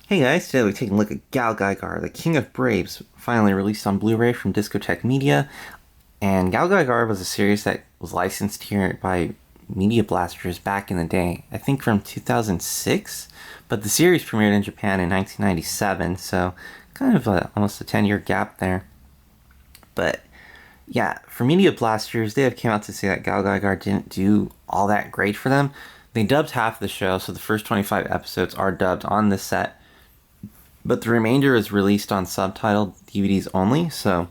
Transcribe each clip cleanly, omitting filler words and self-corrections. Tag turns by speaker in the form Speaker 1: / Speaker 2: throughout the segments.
Speaker 1: Hey guys, today we're taking a look at GaoGaiGar, the King of Braves, finally released on Blu-ray from Discotek Media. And GaoGaiGar was a series that was licensed here by Meida Blasters back in the day, I think from 2006, but the series premiered in Japan in 1997, so kind of almost a 10-year gap there. But yeah, for Media Blasters, they have came out to say that GaoGaiGar didn't do all that great for them. They dubbed half the show, so the first 25 episodes are dubbed on this set, but the remainder is released on subtitled DVDs only, so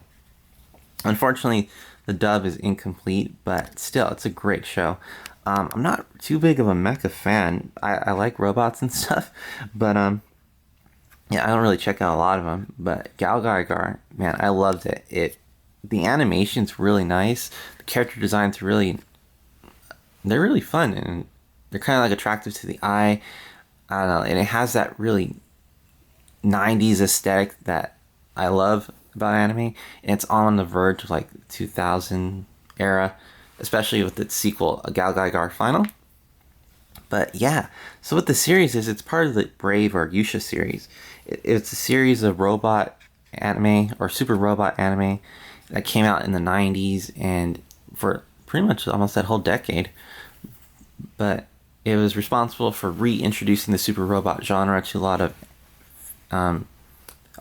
Speaker 1: unfortunately the dub is incomplete, but still, it's a great show. I'm not too big of a mecha fan. I like robots and stuff, but yeah, I don't really check out a lot of them. But GaoGaiGar, man, I loved it. The animation's really nice. The character designs they're really fun, and they're kind of like attractive to the eye. I don't know, and it has that really 90s aesthetic that I love about anime, and it's on the verge of like 2000 era, especially with its sequel, a GaoGaiGar Final. But yeah, so what the series is, it's part of the Brave or Yusha series. It's a series of robot anime or super robot anime that came out in the 90s and for pretty much almost that whole decade. But it was responsible for reintroducing the super robot genre to a lot of um,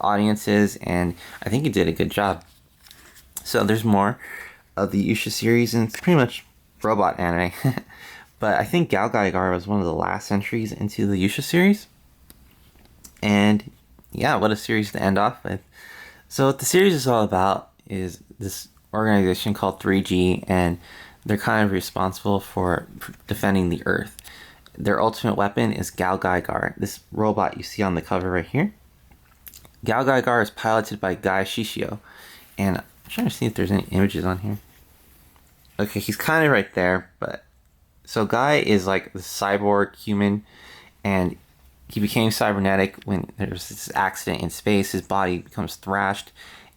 Speaker 1: audiences, and I think it did a good job. So there's more of the Yusha series, and it's pretty much robot anime. But I think GaoGaiGar was one of the last entries into the Yusha series. And yeah, what a series to end off with. So what the series is all about is this organization called 3G, and they're kind of responsible for defending the Earth. Their ultimate weapon is GaoGaiGar, this robot you see on the cover right here. GaoGaiGar is piloted by Guy Shishio, and I'm trying to see if there's any images on here. Okay, he's kind of right there, but so Guy is like the cyborg human, and he became cybernetic when there was this accident in space. His body becomes thrashed,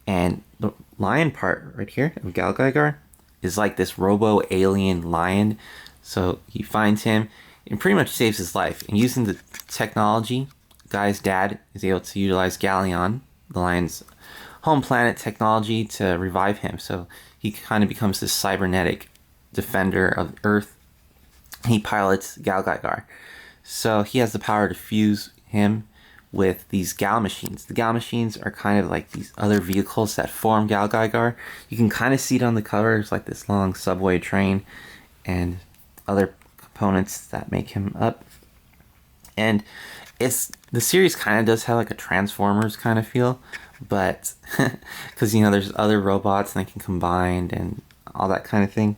Speaker 1: and the lion part right here of GaoGaiGar is like this robo-alien lion. So he finds him and pretty much saves his life. And using the technology, Guy's dad is able to utilize Galleon, the lion's home planet technology, to revive him. So he kind of becomes this cybernetic defender of Earth. He pilots GaoGaiGar. So he has the power to fuse him with these Gao machines. The Gao machines are kind of like these other vehicles that form GaoGaiGar. You can kind of see it on the cover. It's like this long subway train and other components that make him up. And the series kind of does have like a Transformers kind of feel, but because there's other robots and they can combine and all that kind of thing.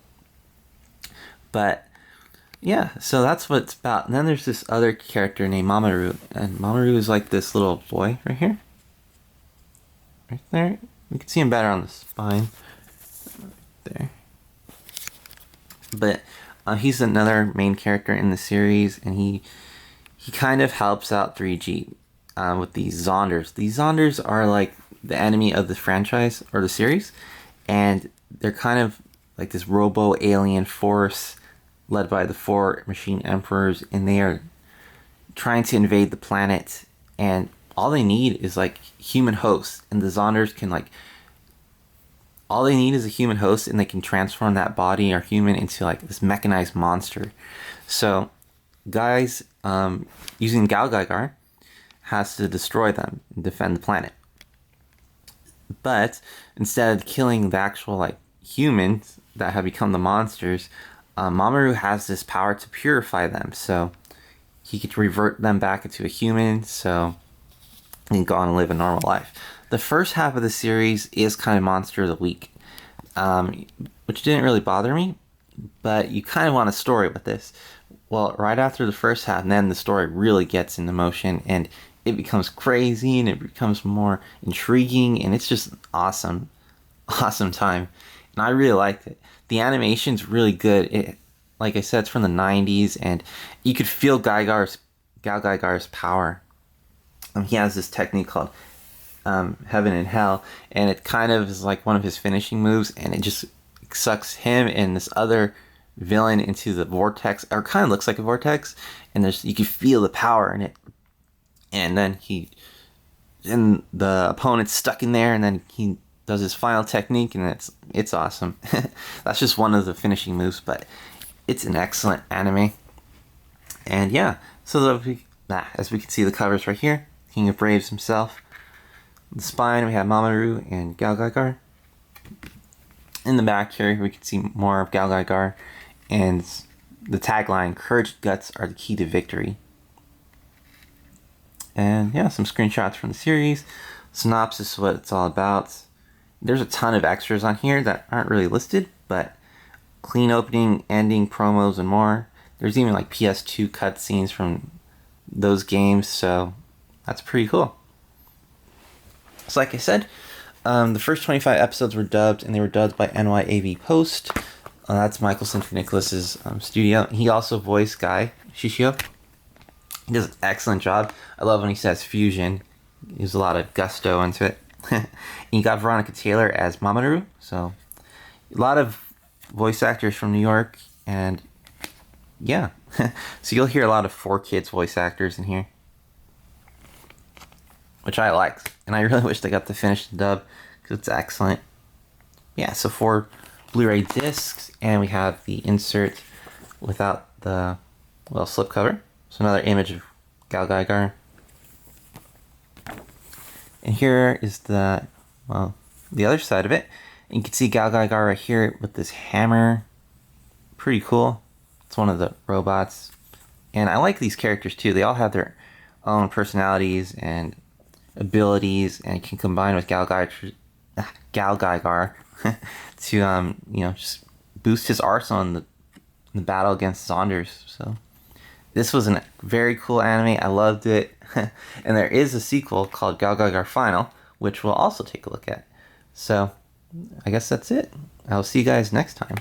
Speaker 1: But yeah, so that's what it's about. And then there's this other character named Mamoru, and Mamoru is like this little boy right here, right there. You can see him better on the spine, right there. But he's another main character in the series, and he kind of helps out 3G with these Zonders. These Zonders are like the enemy of the franchise or the series, and they're kind of like this robo-alien force led by the four machine emperors, and they are trying to invade the planet, and all they need is like human hosts, and the Zonders can like all they need is a human host, and they can transform that body or human into like this mechanized monster. So guys using GaoGaiGar has to destroy them and defend the planet. But instead of killing the actual like humans that have become the monsters, Mamoru has this power to purify them. So he could revert them back into a human, so he can go on and live a normal life. The first half of the series is kind of Monster of the Week, which didn't really bother me, but you kind of want a story with this. Well, right after the first half, then the story really gets into motion, and it becomes crazy, and it becomes more intriguing, and it's just awesome, awesome time. And I really liked it. The animation's really good. Like I said, it's from the 90s, and you could feel GaoGaiGar's power. He has this technique called Heaven and Hell, and it kind of is like one of his finishing moves, and it just sucks him and this other villain into the vortex, or kind of looks like a vortex, and you can feel the power in it. and then the opponent's stuck in there, and then he does his final technique, and it's awesome. That's just one of the finishing moves, but it's an excellent anime. And yeah, so as we can see the covers right here, King of Braves himself. The spine, we have Mamoru and GaoGaiGar. In the back here, we can see more of GaoGaiGar, and the tagline, "Courage, guts are the key to victory." And yeah, some screenshots from the series, synopsis of what it's all about. There's a ton of extras on here that aren't really listed, but clean opening, ending, promos, and more. There's even like PS2 cutscenes from those games, so that's pretty cool. So like I said, the first 25 episodes were dubbed, and they were dubbed by NYAV Post. That's Michael St. Nicholas's studio. He also voiced Guy Shishio. He does an excellent job. I love when he says fusion. There's a lot of gusto into it. And you got Veronica Taylor as Mamoru. So a lot of voice actors from New York, and yeah. So you'll hear a lot of 4Kids voice actors in here, which I like, and I really wish they got to finish the dub because it's excellent. Yeah, so 4 Blu-ray discs, and we have the insert without the slipcover. So another image of GaoGaiGar. And here is the other side of it. And you can see GaoGaiGar right here with this hammer. Pretty cool. It's one of the robots. And I like these characters too. They all have their own personalities and abilities, and can combine with GaoGaiGar to just boost his arsenal in the battle against Saunders. So this was a very cool anime. I loved it. And there is a sequel called GaoGaiGar Final, which we'll also take a look at. So I guess that's it. I'll see you guys next time.